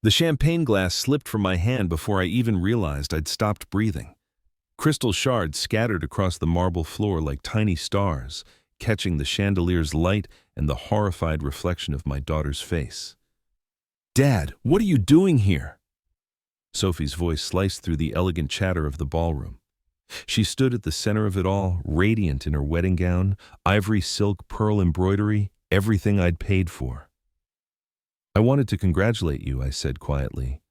The champagne glass slipped from my hand before I even realized I'd stopped breathing. Crystal shards scattered across the marble floor like tiny stars, catching the chandelier's light and the horrified reflection of my daughter's face. "Dad, what are you doing here?" Sophie's voice sliced through the elegant chatter of the ballroom. She stood at the center of it all, radiant in her wedding gown, ivory silk pearl embroidery, everything I'd paid for. "I wanted to congratulate you," I said quietly.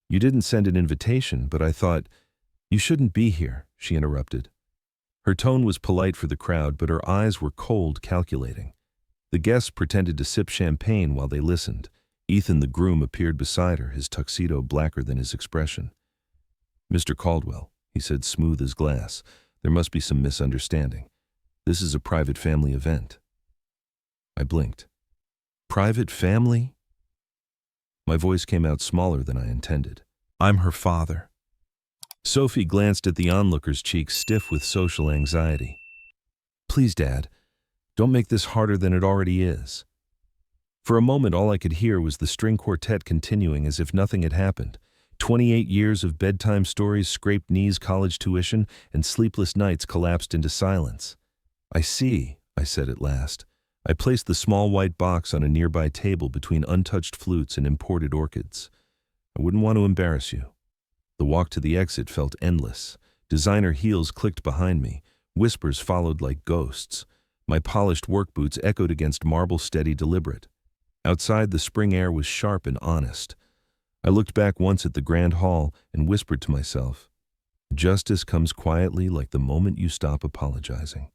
"You didn't send an invitation, but I thought—" "You shouldn't be here," she interrupted. Her tone was polite for the crowd, but her eyes were cold, calculating. The guests pretended to sip champagne while they listened. Ethan, the groom, appeared beside her, his tuxedo blacker than his expression. "Mr. Caldwell," he said, smooth as glass, "there must be some misunderstanding. This is a private family event." I blinked. "Private family?" My voice came out smaller than I intended. "I'm her father." Sophie glanced at the onlooker's cheeks stiff with social anxiety. "Please, Dad, don't make this harder than it already is." For a moment, all I could hear was the string quartet continuing as if nothing had happened. 28 years of bedtime stories, scraped knees, college tuition, and sleepless nights collapsed into silence. "I see," I said at last. I placed the small white box on a nearby table between untouched flutes and imported orchids. "I wouldn't want to embarrass you." The walk to the exit felt endless. Designer heels clicked behind me. Whispers followed like ghosts. My polished work boots echoed against marble, steady, deliberate. Outside, the spring air was sharp and honest. I looked back once at the grand hall and whispered to myself, "Justice comes quietly like the moment you stop apologizing.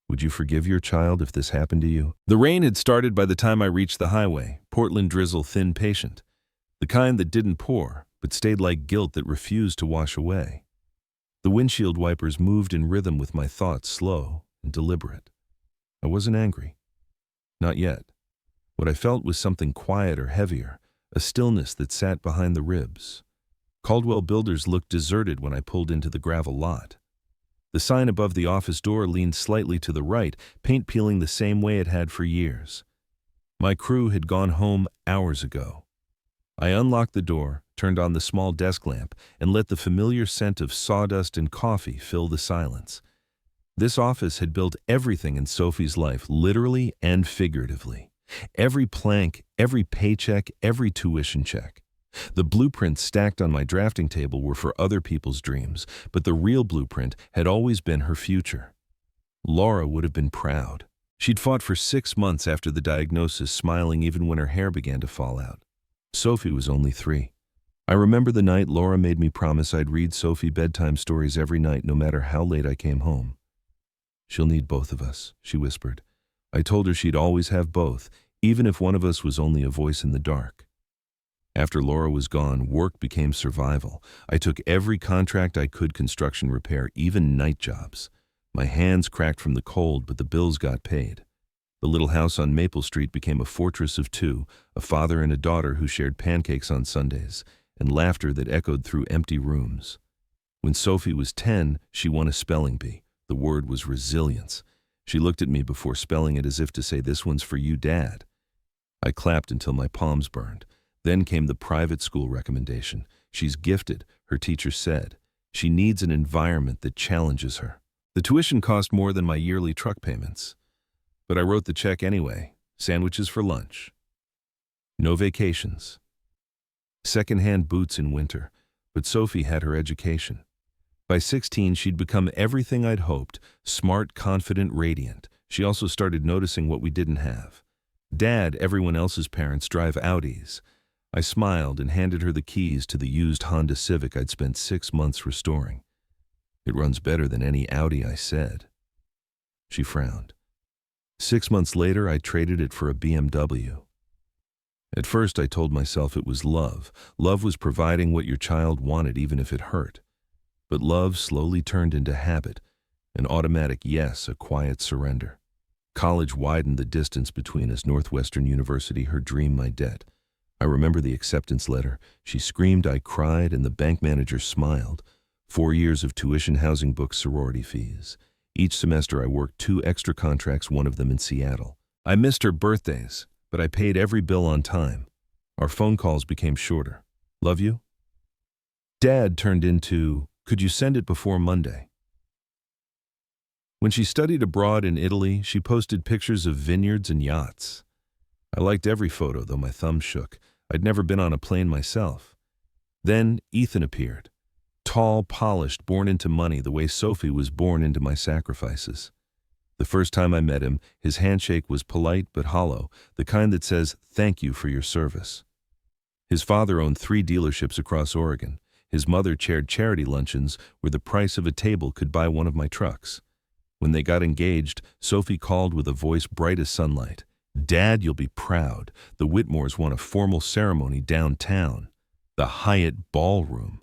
Would you forgive your child if this happened to you?" The rain had started by the time I reached the highway, Portland drizzle, thin, patient. The kind that didn't pour, but stayed like guilt that refused to wash away. The windshield wipers moved in rhythm with my thoughts, slow and deliberate. I wasn't angry. Not yet. What I felt was something quieter, heavier, a stillness that sat behind the ribs. Caldwell Builders looked deserted when I pulled into the gravel lot. The sign above the office door leaned slightly to the right, paint peeling the same way it had for years. My crew had gone home hours ago. I unlocked the door, turned on the small desk lamp, and let the familiar scent of sawdust and coffee fill the silence. This office had built everything in Sophie's life, literally and figuratively. Every plank, every paycheck, every tuition check. The blueprints stacked on my drafting table were for other people's dreams, but the real blueprint had always been her future. Laura would have been proud. She'd fought for 6 months after the diagnosis, smiling even when her hair began to fall out. Sophie was only 3. I remember the night Laura made me promise I'd read Sophie bedtime stories every night, no matter how late I came home. "She'll need both of us," she whispered. I told her she'd always have both, even if one of us was only a voice in the dark. After Laura was gone, work became survival. I took every contract I could, construction, repair, even night jobs. My hands cracked from the cold, but the bills got paid. The little house on Maple Street became a fortress of 2, a father and a daughter who shared pancakes on Sundays, and laughter that echoed through empty rooms. When Sophie was 10, she won a spelling bee. The word was resilience. She looked at me before spelling it as if to say, "This one's for you, Dad." I clapped until my palms burned. Then came the private school recommendation. "She's gifted," her teacher said. "She needs an environment that challenges her." The tuition cost more than my yearly truck payments. But I wrote the check anyway. Sandwiches for lunch. No vacations. Second-hand boots in winter. But Sophie had her education. By 16, she'd become everything I'd hoped, smart, confident, radiant. She also started noticing what we didn't have. Dad, everyone else's parents, drive Audis. I smiled and handed her the keys to the used Honda Civic I'd spent 6 months restoring. "It runs better than any Audi," I said. She frowned. 6 months later, I traded it for a BMW. At first, I told myself it was love. Love was providing what your child wanted, even if it hurt. But love slowly turned into habit, an automatic yes, a quiet surrender. College widened the distance between us. Northwestern University, her dream, my debt. I remember the acceptance letter. She screamed, I cried, and the bank manager smiled. 4 years of tuition, housing, books, sorority fees. Each semester I worked 2 extra contracts, one of them in Seattle. I missed her birthdays, but I paid every bill on time. Our phone calls became shorter. Love you? Dad turned into, could you send it before Monday? When she studied abroad in Italy, she posted pictures of vineyards and yachts. I liked every photo, though my thumb shook. I'd never been on a plane myself. Then Ethan appeared. Tall, polished, born into money the way Sophie was born into my sacrifices. The first time I met him, his handshake was polite but hollow, the kind that says, thank you for your service. His father owned 3 dealerships across Oregon. His mother chaired charity luncheons where the price of a table could buy one of my trucks. When they got engaged, Sophie called with a voice bright as sunlight. Dad, you'll be proud. The Whitmores want a formal ceremony downtown. The Hyatt Ballroom.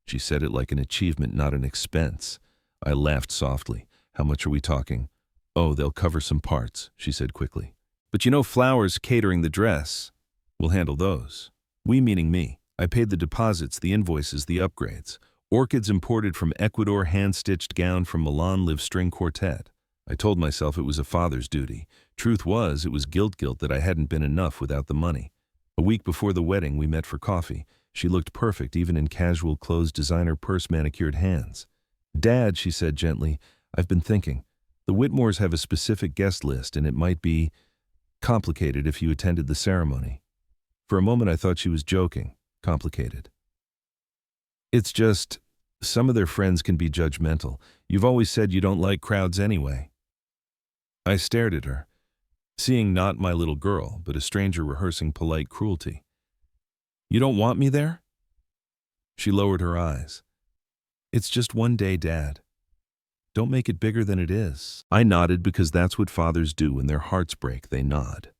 She said it like an achievement, not an expense. I laughed softly. How much are we talking? Oh, they'll cover some parts, she said quickly. But you know, flowers catering the dress. We'll handle those. We meaning me. I paid the deposits, the invoices, the upgrades. Orchids imported from Ecuador, hand-stitched gown from Milan, live string quartet. I told myself it was a father's duty. Truth was, it was guilt that I hadn't been enough without the money. A week before the wedding, we met for coffee. She looked perfect, even in casual clothes, designer purse, manicured hands. Dad, she said gently, I've been thinking. The Whitmores have a specific guest list, and it might be complicated if you attended the ceremony. For a moment, I thought she was joking. Complicated. It's just, some of their friends can be judgmental. You've always said you don't like crowds anyway. I stared at her, seeing not my little girl, but a stranger rehearsing polite cruelty. You don't want me there? She lowered her eyes. It's just one day, Dad. Don't make it bigger than it is. I nodded because that's what fathers do when their hearts break, they nod.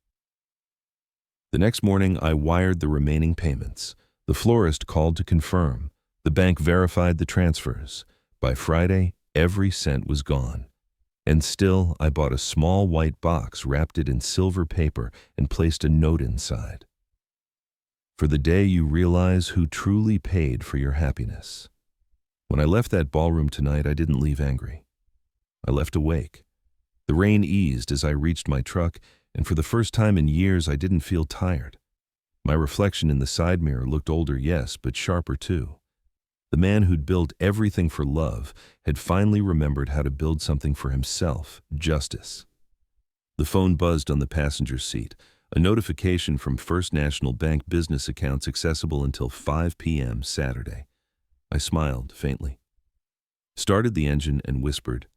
The next morning, I wired the remaining payments. The florist called to confirm. The bank verified the transfers. By Friday, every cent was gone. And still, I bought a small white box, wrapped it in silver paper, and placed a note inside. For the day you realize who truly paid for your happiness. When I left that ballroom tonight, I didn't leave angry. I left awake. The rain eased as I reached my truck, and for the first time in years, I didn't feel tired. My reflection in the side mirror looked older, yes, but sharper too. The man who'd built everything for love had finally remembered how to build something for himself, justice. The phone buzzed on the passenger seat, a notification from First National Bank business accounts accessible until 5 p.m. Saturday. I smiled faintly, started the engine and whispered,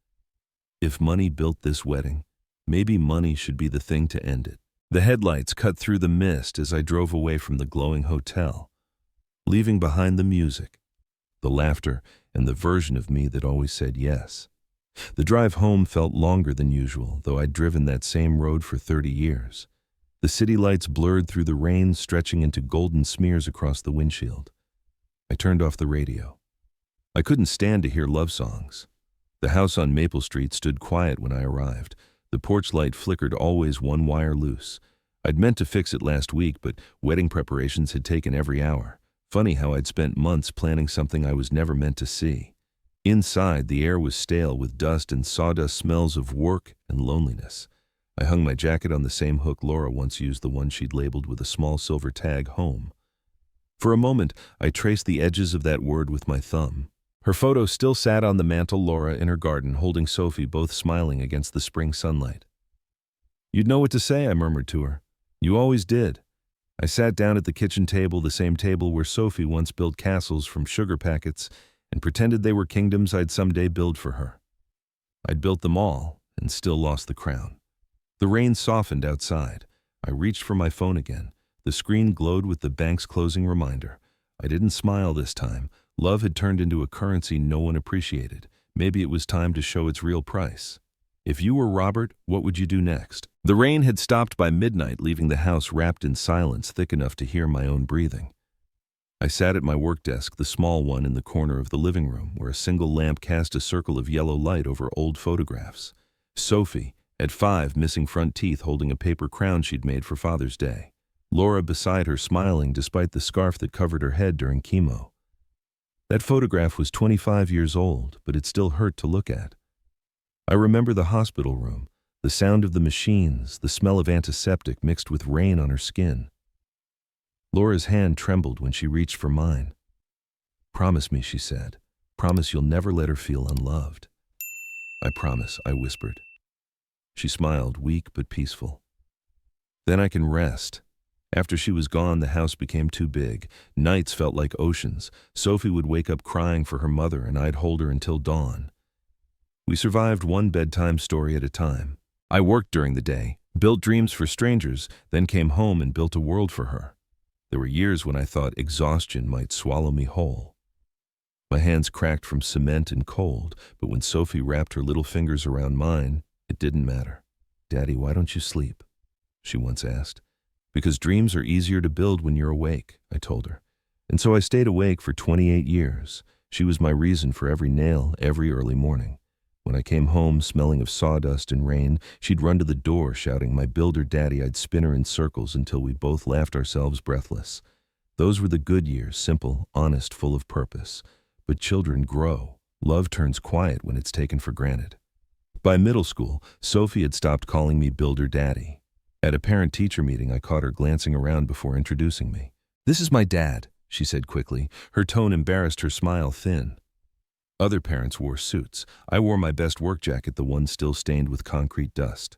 if money built this wedding, maybe money should be the thing to end it. The headlights cut through the mist as I drove away from the glowing hotel, leaving behind the music, the laughter, and the version of me that always said yes. The drive home felt longer than usual, though I'd driven that same road for 30 years. The city lights blurred through the rain, stretching into golden smears across the windshield. I turned off the radio. I couldn't stand to hear love songs. The house on Maple Street stood quiet when I arrived. The porch light flickered, always one wire loose. I'd meant to fix it last week, but wedding preparations had taken every hour. Funny how I'd spent months planning something I was never meant to see. Inside, the air was stale with dust and sawdust smells of work and loneliness. I hung my jacket on the same hook Laura once used, the one she'd labeled with a small silver tag, home. For a moment, I traced the edges of that word with my thumb. Her photo still sat on the mantel, Laura in her garden, holding Sophie, both smiling against the spring sunlight. You'd know what to say, I murmured to her. You always did. I sat down at the kitchen table, the same table where Sophie once built castles from sugar packets, and pretended they were kingdoms I'd someday build for her. I'd built them all, and still lost the crown. The rain softened outside. I reached for my phone again. The screen glowed with the bank's closing reminder. I didn't smile this time. Love had turned into a currency no one appreciated. Maybe it was time to show its real price. If you were Robert, what would you do next? The rain had stopped by midnight, leaving the house wrapped in silence thick enough to hear my own breathing. I sat at my work desk, the small one in the corner of the living room, where a single lamp cast a circle of yellow light over old photographs. Sophie, at 5, missing front teeth, holding a paper crown she'd made for Father's Day. Laura beside her, smiling despite the scarf that covered her head during chemo. That photograph was 25 years old, but it still hurt to look at. I remember the hospital room, the sound of the machines, the smell of antiseptic mixed with rain on her skin. Laura's hand trembled when she reached for mine. "Promise me," she said. "Promise you'll never let her feel unloved." "I promise," I whispered. She smiled, weak but peaceful. "Then I can rest." After she was gone, the house became too big. Nights felt like oceans. Sophie would wake up crying for her mother, and I'd hold her until dawn. We survived one bedtime story at a time. I worked during the day, built dreams for strangers, then came home and built a world for her. There were years when I thought exhaustion might swallow me whole. My hands cracked from cement and cold, but when Sophie wrapped her little fingers around mine, it didn't matter. "Daddy, why don't you sleep?" she once asked. "Because dreams are easier to build when you're awake," I told her. And so I stayed awake for 28 years. She was my reason for every nail, every early morning. When I came home smelling of sawdust and rain, she'd run to the door shouting, "My builder daddy." I'd spin her in circles until we both laughed ourselves breathless. Those were the good years, simple, honest, full of purpose. But children grow. Love turns quiet when it's taken for granted. By middle school, Sophie had stopped calling me builder daddy. At a parent-teacher meeting, I caught her glancing around before introducing me. "This is my dad," she said quickly. Her tone embarrassed, her smile thin. Other parents wore suits. I wore my best work jacket, the one still stained with concrete dust.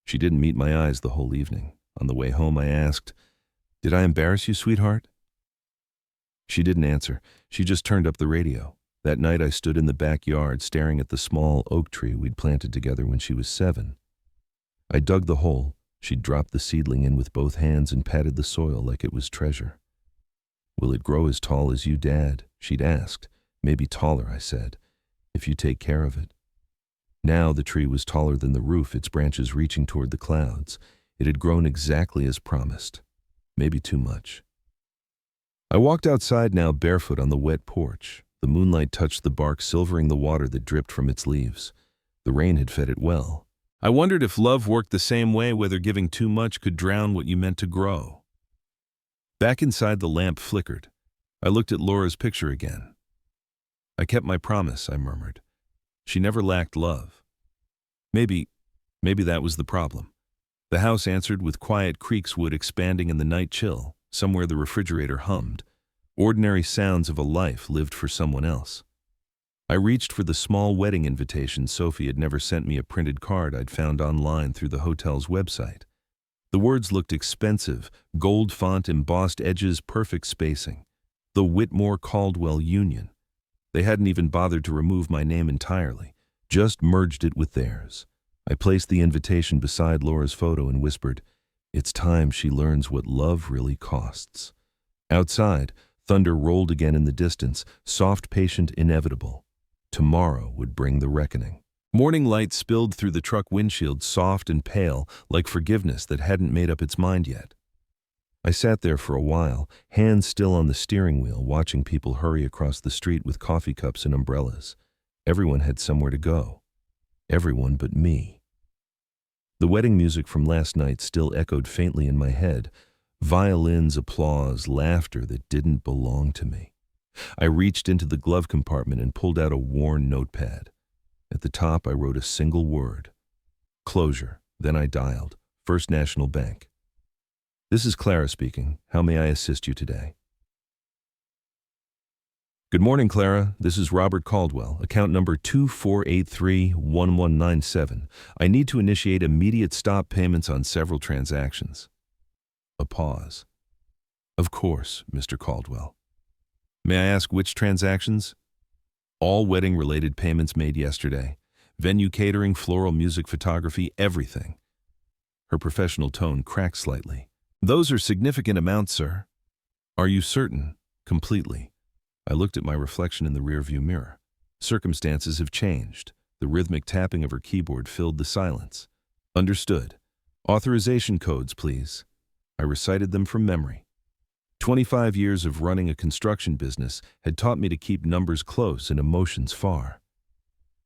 She didn't meet my eyes the whole evening. On the way home, I asked, "Did I embarrass you, sweetheart?" She didn't answer. She just turned up the radio. That night, I stood in the backyard staring at the small oak tree we'd planted together when she was 7. I dug the hole. She dropped the seedling in with both hands and patted the soil like it was treasure. "Will it grow as tall as you, Dad?" she'd asked. "Maybe taller," I said, "if you take care of it." Now the tree was taller than the roof, its branches reaching toward the clouds. It had grown exactly as promised. Maybe too much. I walked outside now barefoot on the wet porch. The moonlight touched the bark, silvering the water that dripped from its leaves. The rain had fed it well. I wondered if love worked the same way, whether giving too much could drown what you meant to grow. Back inside, the lamp flickered. I looked at Laura's picture again. "I kept my promise," I murmured. She never lacked love. Maybe that was the problem. The house answered with quiet creaks, wood expanding in the night chill. Somewhere the refrigerator hummed. Ordinary sounds of a life lived for someone else. I reached for the small wedding invitation. Sophie had never sent me a printed card I'd found online through the hotel's website. The words looked expensive, gold font, embossed edges, perfect spacing. The Whitmore Caldwell Union. They hadn't even bothered to remove my name entirely, just merged it with theirs. I placed the invitation beside Laura's photo and whispered, "It's time she learns what love really costs." Outside, thunder rolled again in the distance, soft, patient, inevitable. Tomorrow would bring the reckoning. Morning light spilled through the truck windshield, soft and pale, like forgiveness that hadn't made up its mind yet. I sat there for a while, hands still on the steering wheel, watching people hurry across the street with coffee cups and umbrellas. Everyone had somewhere to go. Everyone but me. The wedding music from last night still echoed faintly in my head. Violins, applause, laughter that didn't belong to me. I reached into the glove compartment and pulled out a worn notepad. At the top, I wrote a single word. Closure. Then I dialed. First National Bank. "This is Clara speaking. How may I assist you today?" "Good morning, Clara. This is Robert Caldwell, account number 24831197. I need to initiate immediate stop payments on several transactions." A pause. "Of course, Mr. Caldwell. May I ask which transactions?" "All wedding-related payments made yesterday. Venue catering, floral, music, photography, everything." Her professional tone cracked slightly. "Those are significant amounts, sir." "Are you certain?" "Completely." I looked at my reflection in the rearview mirror. Circumstances have changed. The rhythmic tapping of her keyboard filled the silence. "Understood. Authorization codes, please." I recited them from memory. 25 years of running a construction business had taught me to keep numbers close and emotions far.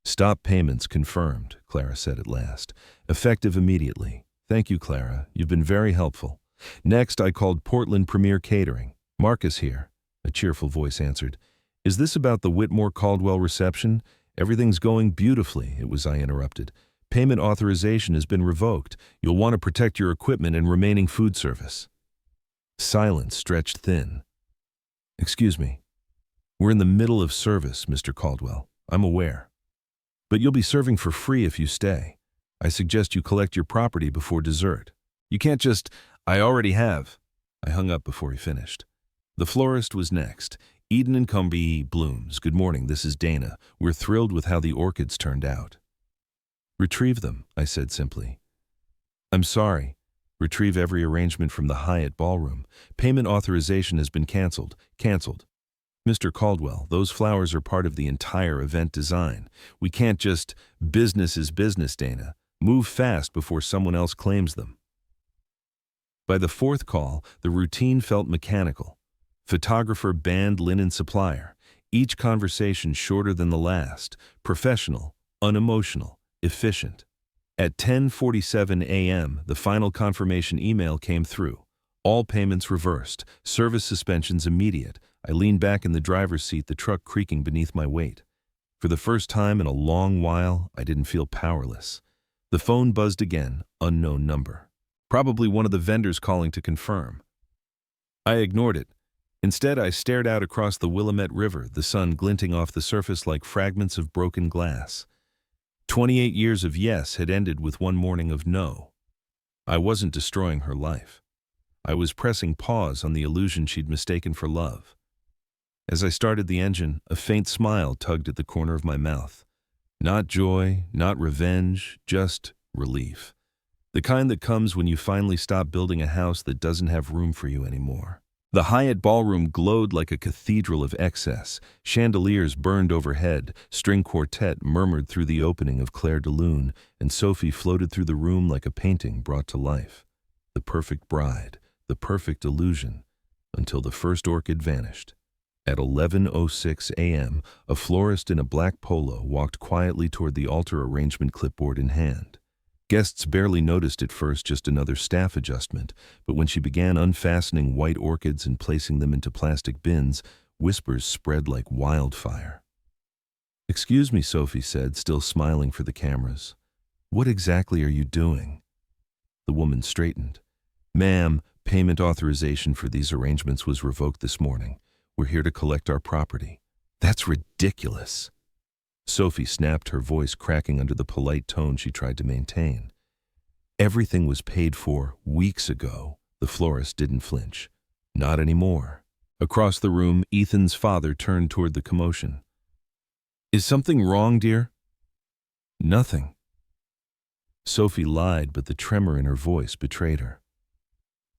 "Stop payments confirmed," Clara said at last. "Effective immediately." "Thank you, Clara. You've been very helpful." Next, I called Portland Premier Catering. "Marcus here," a cheerful voice answered. "Is this about the Whitmore Caldwell reception?" "Everything's going beautifully," it was I interrupted. "Payment authorization has been revoked. You'll want to protect your equipment and remaining food service." Silence stretched thin. "Excuse me. We're in the middle of service, Mr. Caldwell. I'm aware. But you'll be serving for free if you stay. I suggest you collect your property before dessert. You can't just—" "I already have." I hung up before he finished. The florist was next. "Eden and Cumbie Blooms. Good morning, this is Dana. We're thrilled with how the orchids turned out." "Retrieve them," I said simply. "I'm sorry. Retrieve every arrangement from the Hyatt ballroom. Payment authorization has been canceled. Canceled. Mr. Caldwell, those flowers are part of the entire event design. We can't just—" "Business is business, Dana. Move fast before someone else claims them." By the fourth call, the routine felt mechanical. Photographer, band, linen supplier. Each conversation shorter than the last. Professional, unemotional, efficient. At 10:47 a.m., the final confirmation email came through. All payments reversed. Service suspensions immediate. I leaned back in the driver's seat, the truck creaking beneath my weight. For the first time in a long while, I didn't feel powerless. The phone buzzed again, unknown number. Probably one of the vendors calling to confirm. I ignored it. Instead, I stared out across the Willamette River, the sun glinting off the surface like fragments of broken glass. 28 years of yes had ended with one morning of no. I wasn't destroying her life. I was pressing pause on the illusion she'd mistaken for love. As I started the engine, a faint smile tugged at the corner of my mouth. Not joy, not revenge, just relief. The kind that comes when you finally stop building a house that doesn't have room for you anymore. The Hyatt ballroom glowed like a cathedral of excess. Chandeliers burned overhead, string quartet murmured through the opening of Clair de Lune, and Sophie floated through the room like a painting brought to life. The perfect bride, the perfect illusion, until the first orchid vanished. At 11:06 a.m., a florist in a black polo walked quietly toward the altar arrangement, clipboard in hand. Guests barely noticed at first, just another staff adjustment, but when she began unfastening white orchids and placing them into plastic bins, whispers spread like wildfire. "Excuse me," Sophie said, still smiling for the cameras. "What exactly are you doing?" The woman straightened. "Ma'am, payment authorization for these arrangements was revoked this morning. We're here to collect our property." "That's ridiculous." Sophie snapped, her voice cracking under the polite tone she tried to maintain. "Everything was paid for weeks ago." The florist didn't flinch. "Not anymore." Across the room, Ethan's father turned toward the commotion. "Is something wrong, dear?" "Nothing." Sophie lied, but the tremor in her voice betrayed her.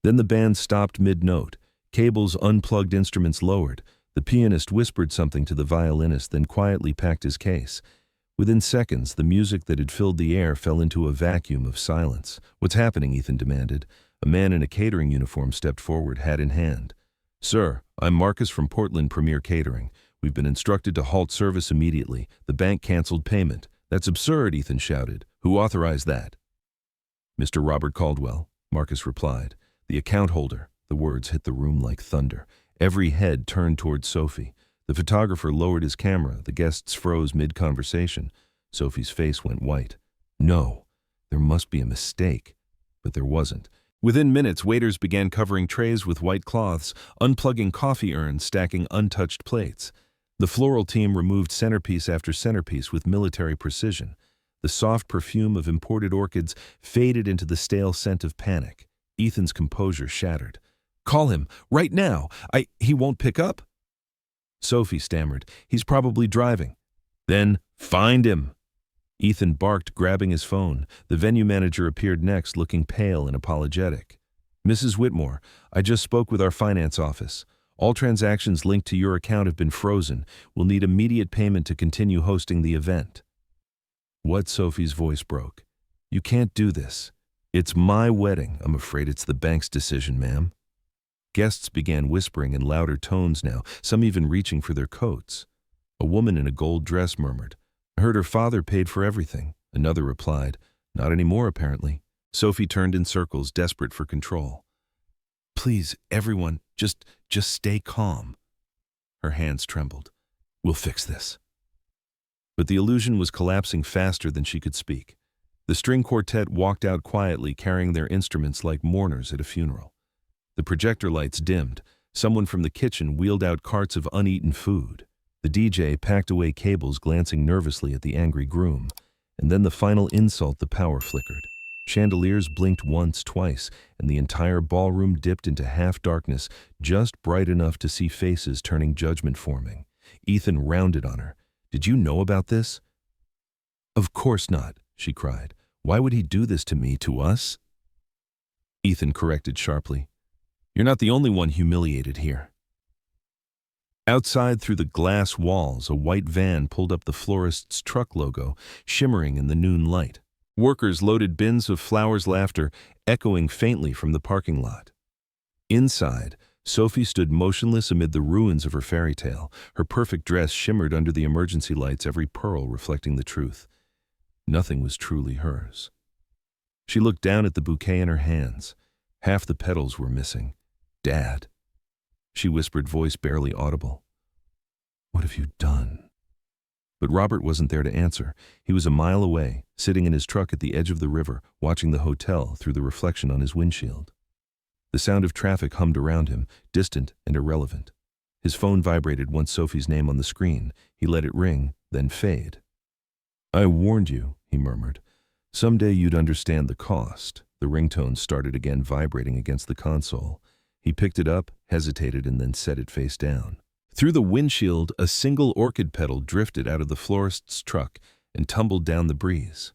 Then the band stopped mid-note. Cables unplugged, instruments lowered. The pianist whispered something to the violinist, then quietly packed his case. Within seconds, the music that had filled the air fell into a vacuum of silence. "What's happening?" Ethan demanded. A man in a catering uniform stepped forward, hat in hand. "Sir, I'm Marcus from Portland Premier Catering. We've been instructed to halt service immediately. The bank canceled payment." "That's absurd," Ethan shouted. "Who authorized that?" "Mr. Robert Caldwell," Marcus replied. "The account holder." The words hit the room like thunder. Every head turned toward Sophie. The photographer lowered his camera. The guests froze mid-conversation. Sophie's face went white. No, there must be a mistake. But there wasn't. Within minutes, waiters began covering trays with white cloths, unplugging coffee urns, stacking untouched plates. The floral team removed centerpiece after centerpiece with military precision. The soft perfume of imported orchids faded into the stale scent of panic. Ethan's composure shattered. "Call him, right now. He won't pick up." Sophie stammered. "He's probably driving." "Then find him." Ethan barked, grabbing his phone. The venue manager appeared next, looking pale and apologetic. "Mrs. Whitmore, I just spoke with our finance office. All transactions linked to your account have been frozen. We'll need immediate payment to continue hosting the event." "What?" Sophie's voice broke. "You can't do this. It's my wedding." "I'm afraid it's the bank's decision, ma'am." Guests began whispering in louder tones now, some even reaching for their coats. A woman in a gold dress murmured, "I heard her father paid for everything." Another replied, "Not anymore, apparently." Sophie turned in circles, desperate for control. "Please, everyone, just stay calm." Her hands trembled. "We'll fix this." But the illusion was collapsing faster than she could speak. The string quartet walked out quietly, carrying their instruments like mourners at a funeral. The projector lights dimmed. Someone from the kitchen wheeled out carts of uneaten food. The DJ packed away cables, glancing nervously at the angry groom. And then the final insult, the power flickered. Chandeliers blinked once, twice, and the entire ballroom dipped into half-darkness, just bright enough to see faces turning, judgment forming. Ethan rounded on her. "Did you know about this?" "Of course not," she cried. "Why would he do this to me, to us?" Ethan corrected sharply. "You're not the only one humiliated here." Outside, through the glass walls, a white van pulled up, the florist's truck logo shimmering in the noon light. Workers loaded bins of flowers, laughter echoing faintly from the parking lot. Inside, Sophie stood motionless amid the ruins of her fairy tale. Her perfect dress shimmered under the emergency lights, every pearl reflecting the truth. Nothing was truly hers. She looked down at the bouquet in her hands. Half the petals were missing. "Dad," she whispered, voice barely audible. "What have you done?" But Robert wasn't there to answer. He was a mile away, sitting in his truck at the edge of the river, watching the hotel through the reflection on his windshield. The sound of traffic hummed around him, distant and irrelevant. His phone vibrated once, Sophie's name on the screen. He let it ring, then fade. "I warned you," he murmured. "Someday you'd understand the cost." The ringtone started again, vibrating against the console. He picked it up, hesitated, and then set it face down. Through the windshield, a single orchid petal drifted out of the florist's truck and tumbled down the breeze.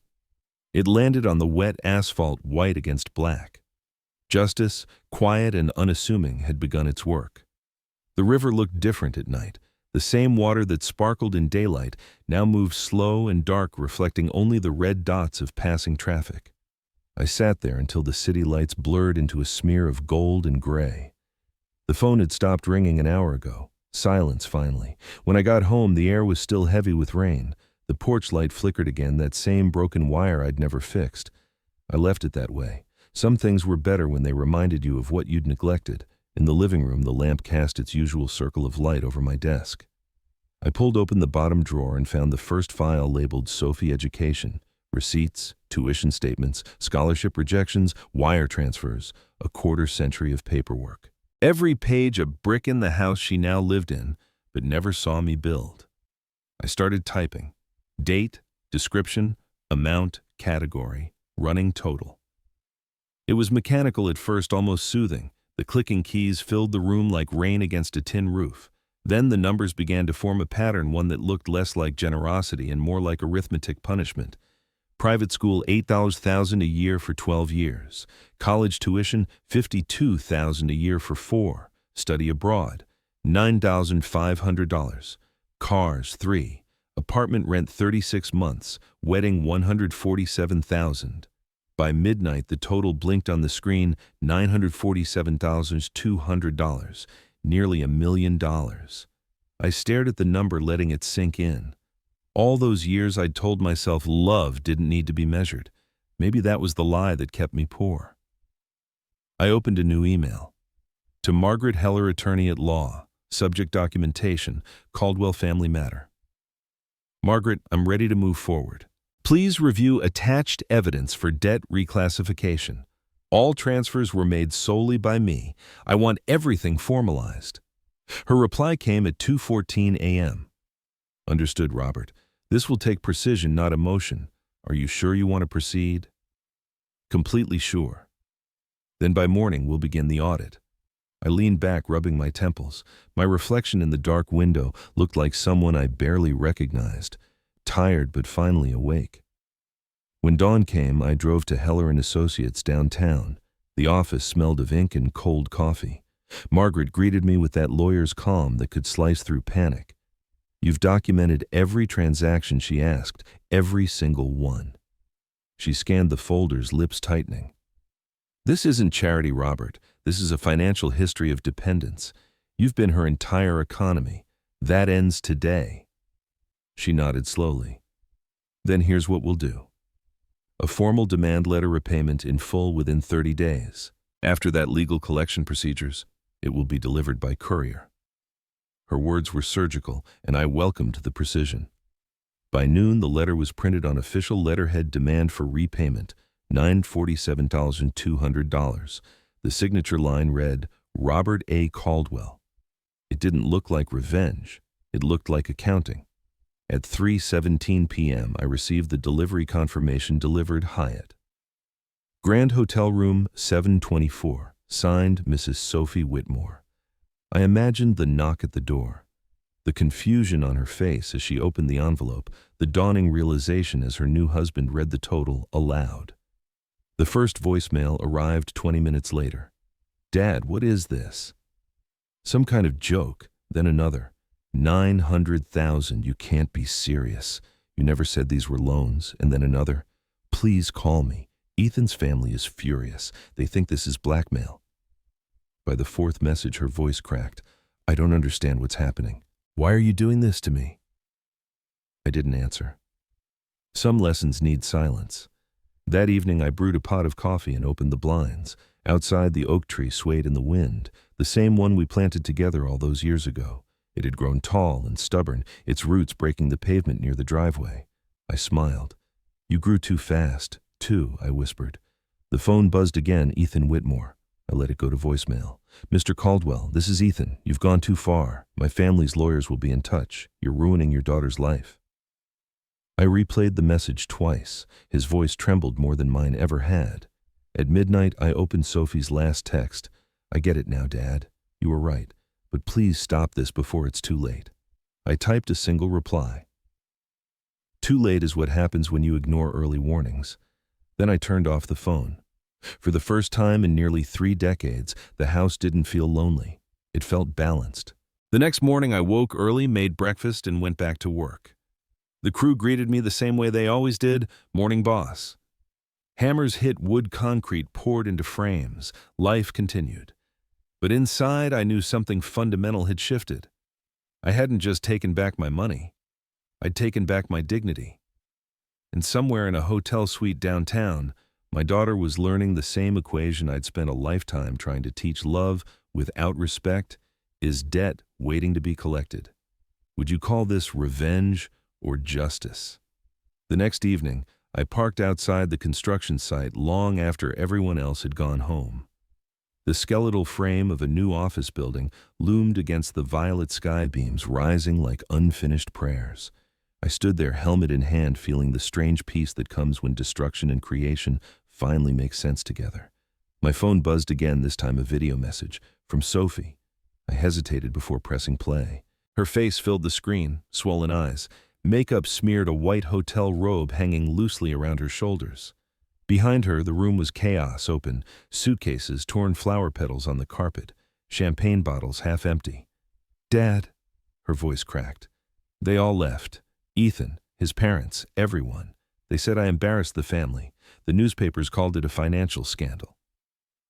It landed on the wet asphalt, white against black. Justice, quiet and unassuming, had begun its work. The river looked different at night. The same water that sparkled in daylight now moved slow and dark, reflecting only the red dots of passing traffic. I sat there until the city lights blurred into a smear of gold and gray. The phone had stopped ringing an hour ago. Silence, finally. When I got home, the air was still heavy with rain. The porch light flickered again, that same broken wire I'd never fixed. I left it that way. Some things were better when they reminded you of what you'd neglected. In the living room, the lamp cast its usual circle of light over my desk. I pulled open the bottom drawer and found the first file labeled Sophie Education. Receipts, tuition statements, scholarship rejections, wire transfers, a quarter-century of paperwork. Every page a brick in the house she now lived in, but never saw me build. I started typing. Date, description, amount, category, running total. It was mechanical at first, almost soothing. The clicking keys filled the room like rain against a tin roof. Then the numbers began to form a pattern, one that looked less like generosity and more like arithmetic punishment. Private school, $8,000 a year for 12 years. College tuition, $52,000 a year for 4. Study abroad, $9,500. Cars, 3. Apartment rent, 36 months. Wedding, $147,000. By midnight, the total blinked on the screen, $947,200. Nearly $1 million. I stared at the number, letting it sink in. All those years I'd told myself love didn't need to be measured. Maybe that was the lie that kept me poor. I opened a new email. To Margaret Heller, attorney at law. Subject documentation, Caldwell family matter. Margaret, I'm ready to move forward. Please review attached evidence for debt reclassification. All transfers were made solely by me. I want everything formalized. Her reply came at 2:14 a.m. Understood, Robert. This will take precision, not emotion. Are you sure you want to proceed? Completely sure. Then by morning we'll begin the audit. I leaned back, rubbing my temples. My reflection in the dark window looked like someone I barely recognized, tired but finally awake. When dawn came, I drove to Heller and Associates downtown. The office smelled of ink and cold coffee. Margaret greeted me with that lawyer's calm that could slice through panic. You've documented every transaction, she asked, every single one. She scanned the folders, lips tightening. This isn't charity, Robert. This is a financial history of dependence. You've been her entire economy. That ends today. She nodded slowly. Then here's what we'll do. A formal demand letter, repayment in full within 30 days. After that, legal collection procedures. It will be delivered by courier. Her words were surgical, and I welcomed the precision. By noon, the letter was printed on official letterhead, demand for repayment, $947,200. The signature line read, Robert A. Caldwell. It didn't look like revenge. It looked like accounting. At 3:17 p.m., I received the delivery confirmation delivered Hyatt. Grand Hotel Room 724, signed Mrs. Sophie Whitmore. I imagined the knock at the door, the confusion on her face as she opened the envelope, the dawning realization as her new husband read the total aloud. The first voicemail arrived 20 minutes later. Dad, what is this? Some kind of joke, then another. 900,000, you can't be serious. You never said these were loans. And then another. Please call me. Ethan's family is furious. They think this is blackmail. By the fourth message, her voice cracked. I don't understand what's happening. Why are you doing this to me? I didn't answer. Some lessons need silence. That evening, I brewed a pot of coffee and opened the blinds. Outside, the oak tree swayed in the wind, the same one we planted together all those years ago. It had grown tall and stubborn, its roots breaking the pavement near the driveway. I smiled. You grew too fast, too, I whispered. The phone buzzed again, Ethan Whitmore. I let it go to voicemail. Mr. Caldwell, this is Ethan. You've gone too far. My family's lawyers will be in touch. You're ruining your daughter's life. I replayed the message twice. His voice trembled more than mine ever had. At midnight, I opened Sophie's last text. I get it now, Dad. You were right. But please stop this before it's too late. I typed a single reply. Too late is what happens when you ignore early warnings. Then I turned off the phone. For the first time in nearly 3 decades, the house didn't feel lonely. It felt balanced. The next morning, I woke early, made breakfast, and went back to work. The crew greeted me the same way they always did, morning boss. Hammers hit wood concrete poured into frames. Life continued. But inside, I knew something fundamental had shifted. I hadn't just taken back my money. I'd taken back my dignity. And somewhere in a hotel suite downtown, my daughter was learning the same equation I'd spent a lifetime trying to teach: love without respect is debt waiting to be collected. Would you call this revenge or justice? The next evening, I parked outside the construction site long after everyone else had gone home. The skeletal frame of a new office building loomed against the violet sky beams, rising like unfinished prayers. I stood there, helmet in hand, feeling the strange peace that comes when destruction and creation finally make sense together. My phone buzzed again, this time a video message from Sophie. I hesitated before pressing play. Her face filled the screen, swollen eyes. Makeup smeared a white hotel robe hanging loosely around her shoulders. Behind her, the room was chaos, open, suitcases, torn flower petals on the carpet, champagne bottles half empty. Dad, her voice cracked. They all left. Ethan, his parents, everyone. They said I embarrassed the family. The newspapers called it a financial scandal.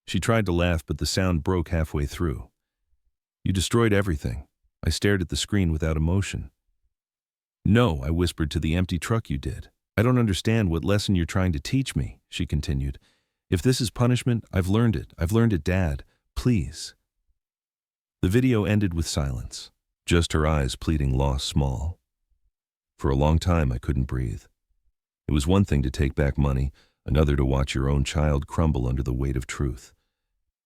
She tried to laugh, but the sound broke halfway through. You destroyed everything. I stared at the screen without emotion. No, I whispered, to the empty truck you did. I don't understand what lesson you're trying to teach me, she continued. If this is punishment, I've learned it. I've learned it, Dad. Please. The video ended with silence, just her eyes pleading loss small. For a long time, I couldn't breathe. It was one thing to take back money, another to watch your own child crumble under the weight of truth.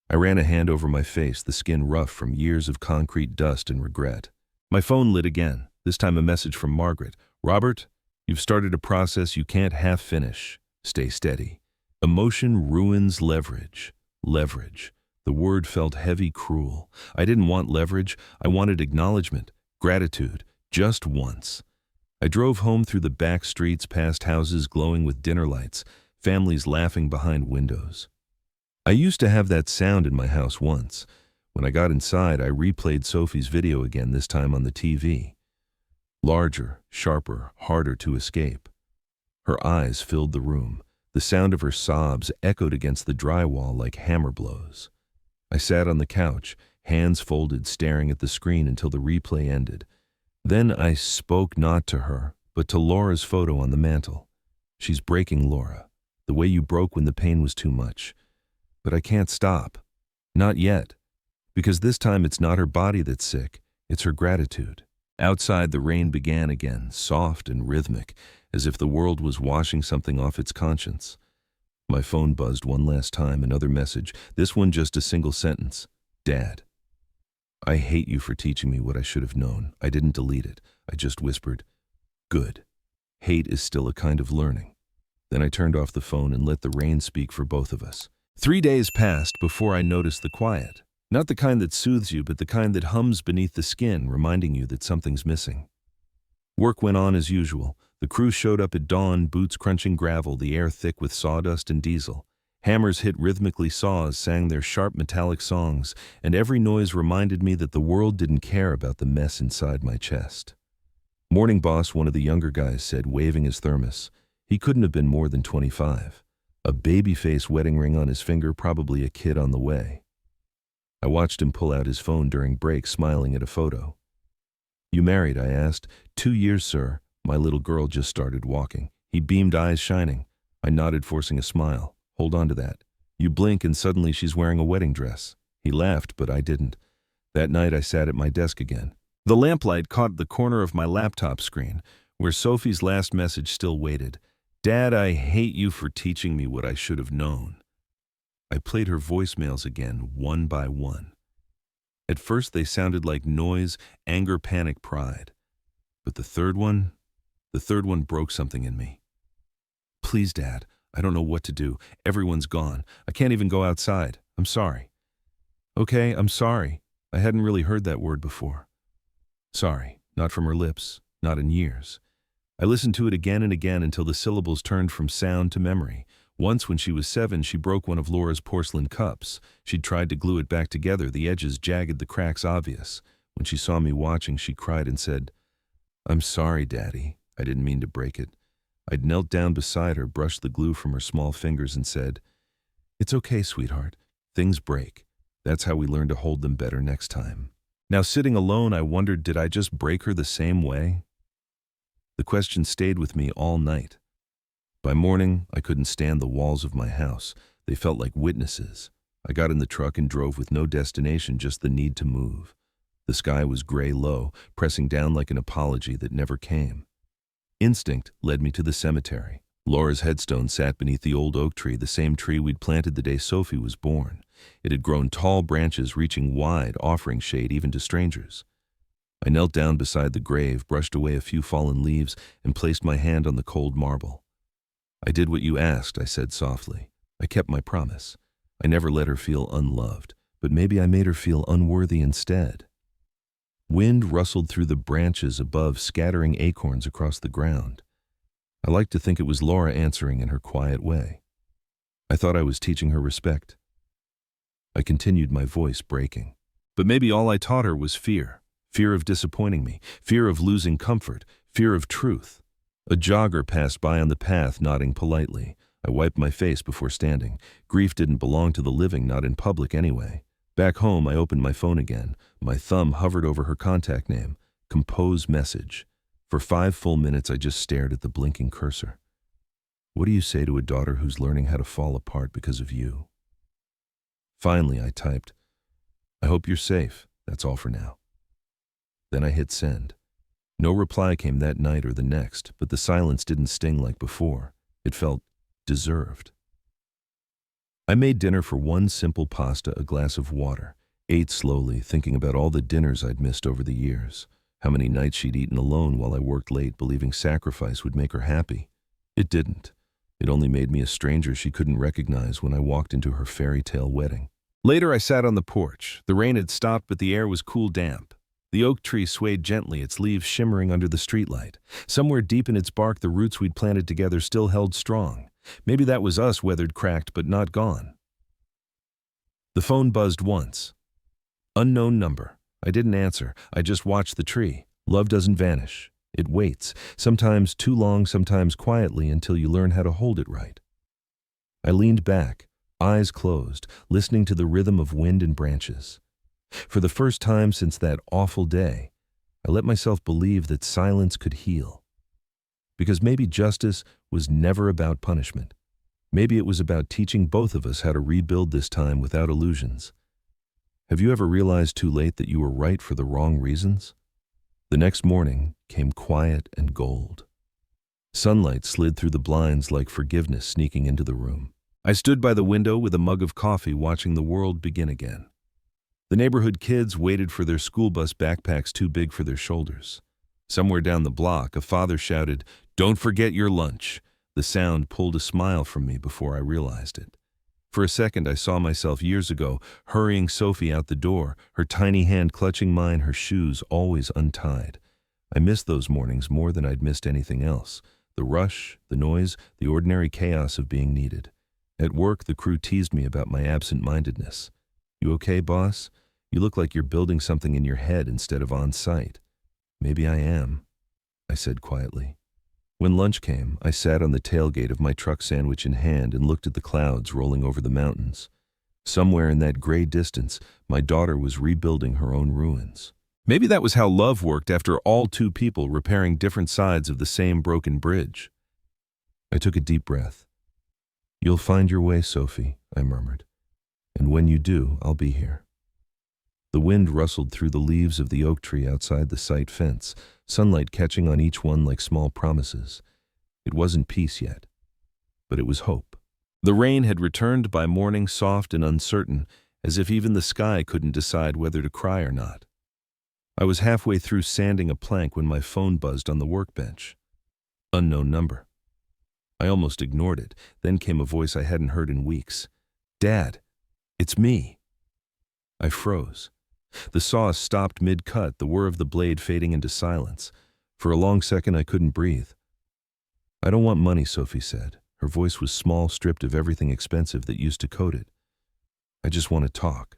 I ran a hand over my face, the skin rough from years of concrete dust and regret. My phone lit again, this time a message from Margaret. Robert, you've started a process you can't half finish. Stay steady. Emotion ruins leverage. Leverage. The word felt heavy, cruel. I didn't want leverage. I wanted acknowledgement, gratitude, just once. I drove home through the back streets, past houses glowing with dinner lights, families laughing behind windows. I used to have that sound in my house once. When I got inside, I replayed Sophie's video again, this time on the TV. Larger, sharper, harder to escape. Her eyes filled the room. The sound of her sobs echoed against the drywall like hammer blows. I sat on the couch, hands folded, staring at the screen until the replay ended. Then I spoke not to her, but to Laura's photo on the mantel. She's breaking, Laura, the way you broke when the pain was too much. But I can't stop. Not yet. Because this time it's not her body that's sick, it's her gratitude. Outside, the rain began again, soft and rhythmic, as if the world was washing something off its conscience. My phone buzzed one last time, another message, this one just a single sentence. Dad, I hate you for teaching me what I should have known. I didn't delete it. I just whispered, good. Hate is still a kind of learning. Then I turned off the phone and let the rain speak for both of us. 3 days passed before I noticed the quiet. Not the kind that soothes you, but the kind that hums beneath the skin, reminding you that something's missing. Work went on as usual. The crew showed up at dawn, boots crunching gravel, the air thick with sawdust and diesel. Hammers hit rhythmically, saws sang their sharp metallic songs, and every noise reminded me that the world didn't care about the mess inside my chest. Morning boss, one of the younger guys, said, waving his thermos. He couldn't have been more than 25. A baby-face wedding ring on his finger, probably a kid on the way. I watched him pull out his phone during break, smiling at a photo. You married? I asked. 2 years, sir. My little girl just started walking. He beamed, eyes shining. I nodded, forcing a smile. Hold on to that. You blink and suddenly she's wearing a wedding dress. He laughed, but I didn't. That night I sat at my desk again. The lamplight caught the corner of my laptop screen, where Sophie's last message still waited. Dad, I hate you for teaching me what I should have known. I played her voicemails again, one by one. At first they sounded like noise, anger, panic, pride. But the third one broke something in me. Please, Dad, I don't know what to do. Everyone's gone. I can't even go outside. I'm sorry. Okay, I'm sorry. I hadn't really heard that word before. Sorry, not from her lips, not in years. I listened to it again and again until the syllables turned from sound to memory. Once, when she was 7, she broke one of Laura's porcelain cups. She'd tried to glue it back together, the edges jagged, the cracks obvious. When she saw me watching, she cried and said, I'm sorry, Daddy. I didn't mean to break it. I'd knelt down beside her, brushed the glue from her small fingers and said, It's okay, sweetheart. Things break. That's how we learn to hold them better next time. Now, sitting alone, I wondered, did I just break her the same way? The question stayed with me all night. By morning, I couldn't stand the walls of my house. They felt like witnesses. I got in the truck and drove with no destination, just the need to move. The sky was gray low, pressing down like an apology that never came. Instinct led me to the cemetery. Laura's headstone sat beneath the old oak tree, the same tree we'd planted the day Sophie was born. It had grown tall branches reaching wide, offering shade even to strangers. I knelt down beside the grave, brushed away a few fallen leaves, and placed my hand on the cold marble. I did what you asked, I said softly. I kept my promise. I never let her feel unloved, but maybe I made her feel unworthy instead. Wind rustled through the branches above, scattering acorns across the ground. I liked to think it was Laura answering in her quiet way. I thought I was teaching her respect. I continued, my voice breaking. But maybe all I taught her was fear. Fear of disappointing me, fear of losing comfort, fear of truth. A jogger passed by on the path, nodding politely. I wiped my face before standing. Grief didn't belong to the living, not in public anyway. Back home, I opened my phone again. My thumb hovered over her contact name. Compose message. For 5 full minutes, I just stared at the blinking cursor. What do you say to a daughter who's learning how to fall apart because of you? Finally, I typed, I hope you're safe. That's all for now. Then I hit send. No reply came that night or the next, but the silence didn't sting like before. It felt deserved. I made dinner for one simple pasta, a glass of water, ate slowly, thinking about all the dinners I'd missed over the years, how many nights she'd eaten alone while I worked late, believing sacrifice would make her happy. It didn't. It only made me a stranger she couldn't recognize when I walked into her fairy tale wedding. Later, I sat on the porch. The rain had stopped, but the air was cool, damp. The oak tree swayed gently, its leaves shimmering under the streetlight. Somewhere deep in its bark, the roots we'd planted together still held strong. Maybe that was us, weathered, cracked, but not gone. The phone buzzed once. Unknown number. I didn't answer. I just watched the tree. Love doesn't vanish. It waits, sometimes too long, sometimes quietly, until you learn how to hold it right. I leaned back, eyes closed, listening to the rhythm of wind and branches. For the first time since that awful day, I let myself believe that silence could heal. Because maybe justice was never about punishment. Maybe it was about teaching both of us how to rebuild this time without illusions. Have you ever realized too late that you were right for the wrong reasons? The next morning came quiet and gold. Sunlight slid through the blinds like forgiveness sneaking into the room. I stood by the window with a mug of coffee watching the world begin again. The neighborhood kids waited for their school bus backpacks too big for their shoulders. Somewhere down the block, a father shouted, "Don't forget your lunch." The sound pulled a smile from me before I realized it. For a second, I saw myself years ago, hurrying Sophie out the door, her tiny hand clutching mine, her shoes always untied. I missed those mornings more than I'd missed anything else. The rush, the noise, the ordinary chaos of being needed. At work, the crew teased me about my absent-mindedness. "You okay, boss? You look like you're building something in your head instead of on site." "Maybe I am," I said quietly. When lunch came, I sat on the tailgate of my truck, sandwich in hand, and looked at the clouds rolling over the mountains. Somewhere in that gray distance, my daughter was rebuilding her own ruins. Maybe that was how love worked, after all, two people repairing different sides of the same broken bridge. I took a deep breath. "You'll find your way, Sophie," I murmured. "And when you do, I'll be here." The wind rustled through the leaves of the oak tree outside the site fence, sunlight catching on each one like small promises. It wasn't peace yet, but it was hope. The rain had returned by morning, soft and uncertain, as if even the sky couldn't decide whether to cry or not. I was halfway through sanding a plank when my phone buzzed on the workbench. Unknown number. I almost ignored it. Then came a voice I hadn't heard in weeks. "Dad, it's me." I froze. The saw stopped mid-cut, the whir of the blade fading into silence. For a long second, I couldn't breathe. "I don't want money," Sophie said. Her voice was small, stripped of everything expensive that used to coat it. "I just want to talk."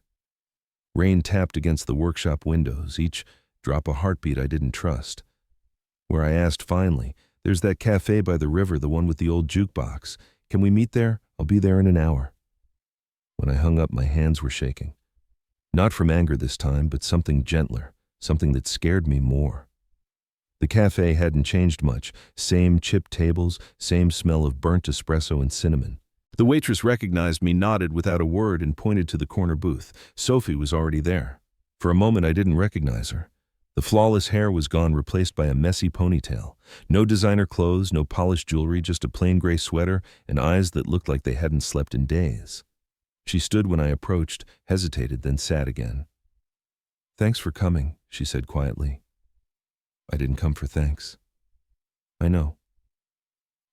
Rain tapped against the workshop windows, each drop a heartbeat I didn't trust. Where I asked finally, "There's that cafe by the river, the one with the old jukebox. Can we meet there? I'll be there in an hour." When I hung up, my hands were shaking. Not from anger this time, but something gentler, something that scared me more. The cafe hadn't changed much. Same chipped tables, same smell of burnt espresso and cinnamon. The waitress recognized me, nodded without a word, and pointed to the corner booth. Sophie was already there. For a moment, I didn't recognize her. The flawless hair was gone, replaced by a messy ponytail. No designer clothes, no polished jewelry, just a plain gray sweater and eyes that looked like they hadn't slept in days. She stood when I approached, hesitated, then sat again. "Thanks for coming," she said quietly. "I didn't come for thanks." "I know."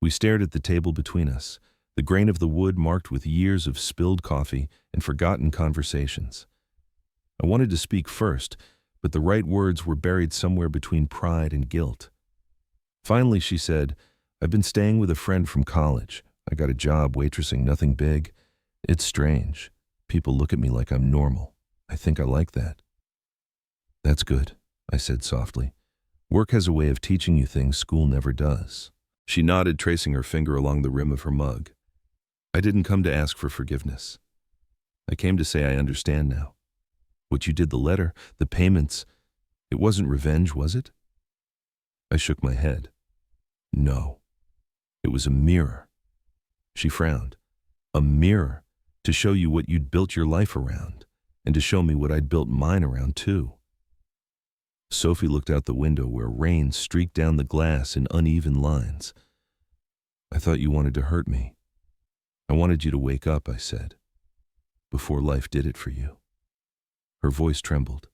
We stared at the table between us, the grain of the wood marked with years of spilled coffee and forgotten conversations. I wanted to speak first, but the right words were buried somewhere between pride and guilt. Finally, she said, "I've been staying with a friend from college. I got a job waitressing, nothing big. It's strange. People look at me like I'm normal. I think I like that." "That's good," I said softly. "Work has a way of teaching you things school never does." She nodded, tracing her finger along the rim of her mug. "I didn't come to ask for forgiveness. I came to say I understand now. What you did, the letter, the payments, it wasn't revenge, was it?" I shook my head. "No. It was a mirror." She frowned. "A mirror. To show you what you'd built your life around, and to show me what I'd built mine around too." Sophie looked out the window where rain streaked down the glass in uneven lines. "I thought you wanted to hurt me. I wanted you to wake up," I said, "before life did it for you." Her voice trembled.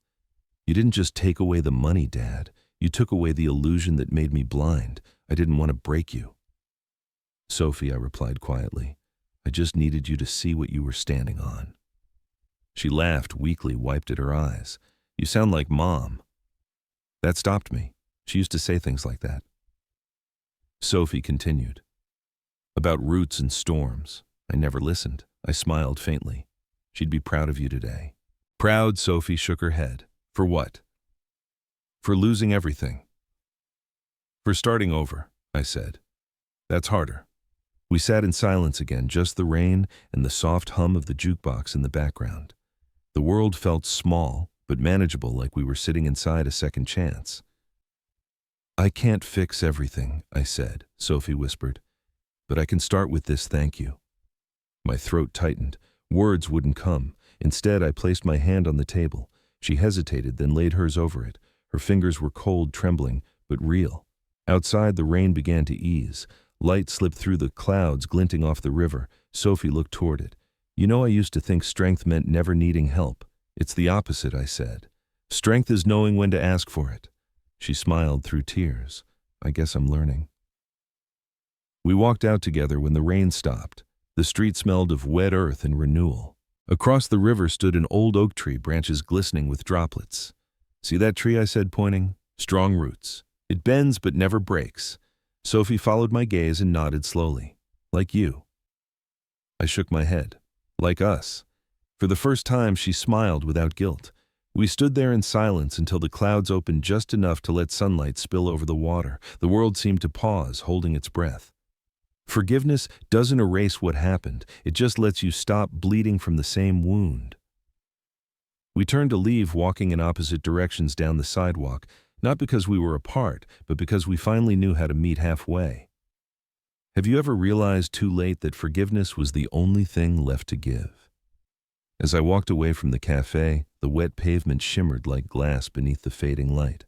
"You didn't just take away the money, Dad. You took away the illusion that made me blind. I didn't want to break you." "Sophie," I replied quietly, "I just needed you to see what you were standing on." She laughed weakly, wiped at her eyes. "You sound like Mom." That stopped me. She used to say things like that. Sophie continued. "About roots and storms. I never listened." I smiled faintly. "She'd be proud of you today." "Proud?" Sophie shook her head. "For what?" "For losing everything." "For starting over," I said. "That's harder." We sat in silence again, just the rain and the soft hum of the jukebox in the background. The world felt small, but manageable, like we were sitting inside a second chance. "I can't fix everything," I said, Sophie whispered, "but I can start with this thank you." My throat tightened. Words wouldn't come. Instead, I placed my hand on the table. She hesitated, then laid hers over it. Her fingers were cold, trembling, but real. Outside, the rain began to ease. Light slipped through the clouds, glinting off the river, Sophie looked toward it. You know, I used to think strength meant never needing help. It's the opposite, I said. Strength is knowing when to ask for it. She smiled through tears. I guess I'm learning. We walked out together when the rain stopped. The street smelled of wet earth and renewal. Across the river stood an old oak tree, branches glistening with droplets. See that tree, I said, pointing? Strong roots. It bends but never breaks. Sophie followed my gaze and nodded slowly. Like you. I shook my head. Like us. For the first time, she smiled without guilt. We stood there in silence until the clouds opened just enough to let sunlight spill over the water. The world seemed to pause, holding its breath. Forgiveness doesn't erase what happened. It just lets you stop bleeding from the same wound. We turned to leave, walking in opposite directions down the sidewalk, not because we were apart, but because we finally knew how to meet halfway. Have you ever realized too late that forgiveness was the only thing left to give? As I walked away from the cafe, the wet pavement shimmered like glass beneath the fading light.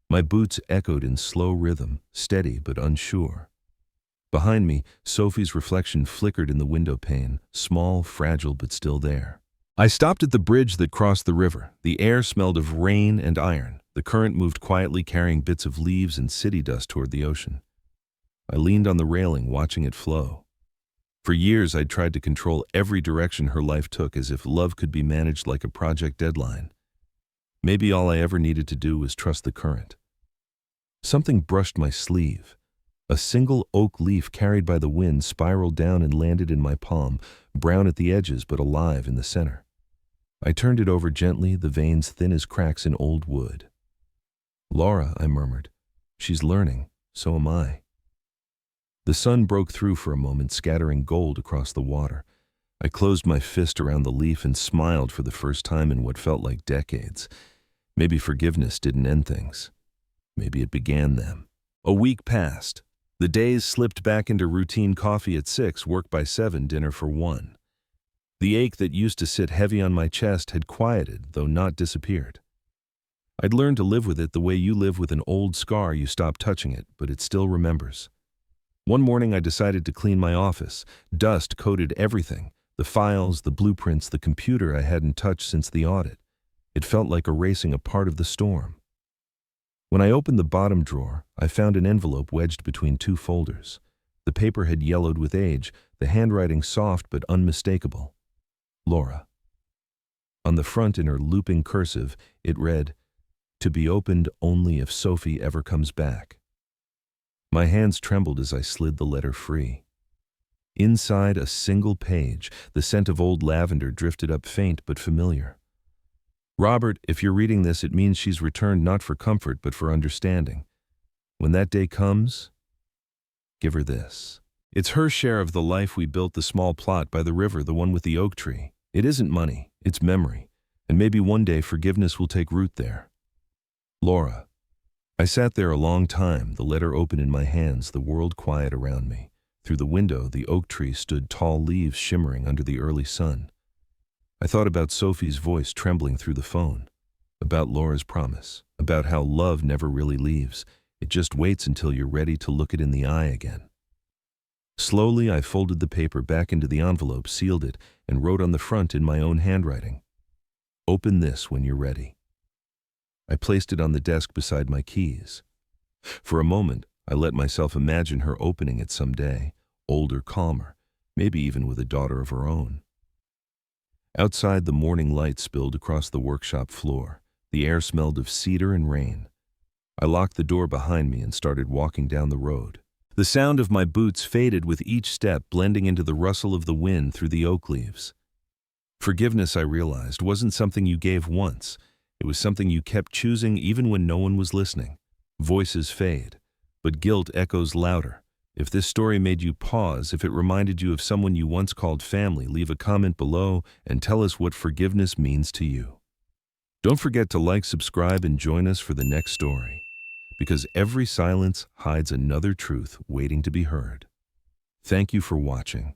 My boots echoed in slow rhythm, steady but unsure. Behind me, Sophie's reflection flickered in the window pane, small, fragile, but still there. I stopped at the bridge that crossed the river. The air smelled of rain and iron. The current moved quietly, carrying bits of leaves and city dust toward the ocean. I leaned on the railing, watching it flow. For years, I'd tried to control every direction her life took, as if love could be managed like a project deadline. Maybe all I ever needed to do was trust the current. Something brushed my sleeve. A single oak leaf carried by the wind spiraled down and landed in my palm, brown at the edges but alive in the center. I turned it over gently, the veins thin as cracks in old wood. Laura, I murmured. She's learning. So am I. The sun broke through for a moment, scattering gold across the water. I closed my fist around the leaf and smiled for the first time in what felt like decades. Maybe forgiveness didn't end things. Maybe it began them. A week passed. The days slipped back into routine: coffee at 6, work by 7, dinner for 1. The ache that used to sit heavy on my chest had quieted, though not disappeared. I'd learned to live with it the way you live with an old scar. You stop touching it, but it still remembers. One morning I decided to clean my office. Dust coated everything: the files, the blueprints, the computer I hadn't touched since the audit. It felt like erasing a part of the storm. When I opened the bottom drawer, I found an envelope wedged between 2 folders. The paper had yellowed with age, the handwriting soft but unmistakable. Laura. On the front, in her looping cursive, it read, "To be opened only if Sophie ever comes back." My hands trembled as I slid the letter free. Inside a single page, the scent of old lavender drifted up, faint but familiar. "Robert, if you're reading this, it means she's returned, not for comfort, but for understanding. When that day comes, give her this. It's her share of the life we built, the small plot by the river, the one with the oak tree. It isn't money, it's memory, and maybe one day forgiveness will take root there. Laura." I sat there a long time, the letter open in my hands, the world quiet around me. Through the window, the oak tree stood, tall leaves shimmering under the early sun. I thought about Sophie's voice trembling through the phone, about Laura's promise, about how love never really leaves. It just waits until you're ready to look it in the eye again. Slowly, I folded the paper back into the envelope, sealed it, and wrote on the front in my own handwriting, "Open this when you're ready." I placed it on the desk beside my keys. For a moment, I let myself imagine her opening it someday, older, calmer, maybe even with a daughter of her own. Outside, the morning light spilled across the workshop floor. The air smelled of cedar and rain. I locked the door behind me and started walking down the road. The sound of my boots faded with each step, blending into the rustle of the wind through the oak leaves. Forgiveness, I realized, wasn't something you gave once. It was something you kept choosing even when no one was listening. Voices fade, but guilt echoes louder. If this story made you pause, if it reminded you of someone you once called family, leave a comment below and tell us what forgiveness means to you. Don't forget to like, subscribe, and join us for the next story, because every silence hides another truth waiting to be heard. Thank you for watching.